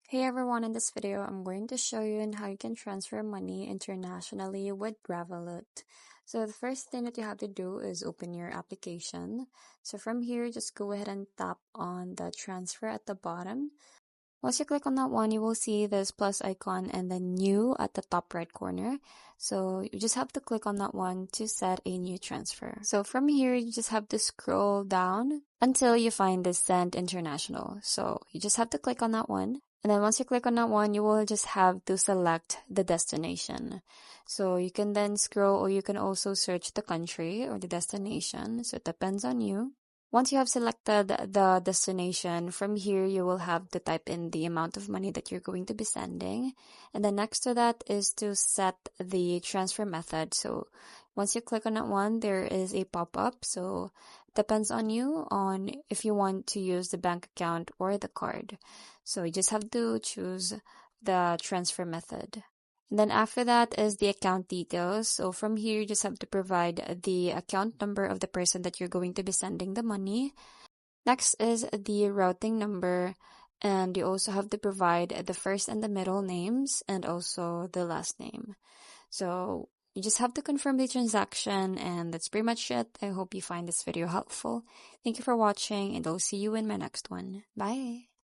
Hey everyone, in this video, I'm going to show you on how you can transfer money internationally with Revolut. So the first thing that you have to do is open your application. So from here, just go ahead and tap on the transfer at the bottom. Once you click on that one, you will see this plus icon and then new at the top right corner. So you just have to click on that one to set a new transfer. So from here, you just have to scroll down until you find this send international. So you just have to click on that one. And then once you click on that one, you will just have to select the destination. So you can then scroll, or you can also search the country or the destination. So it depends on you. Once you have selected the destination, from here you will have to type in the amount of money that you're going to be sending. And then next to that is to set the transfer method. So once you click on that one, there is a pop-up. So it depends on you on if you want to use the bank account or the card. So you just have to choose the transfer method. And then after that is the account details. So from here, you just have to provide the account number of the person that you're going to be sending the money. Next is the routing number. And you also have to provide the first and the middle names and also the last name. So you just have to confirm the transaction, and that's pretty much it. I hope you find this video helpful. Thank you for watching, and I'll see you in my next one. Bye!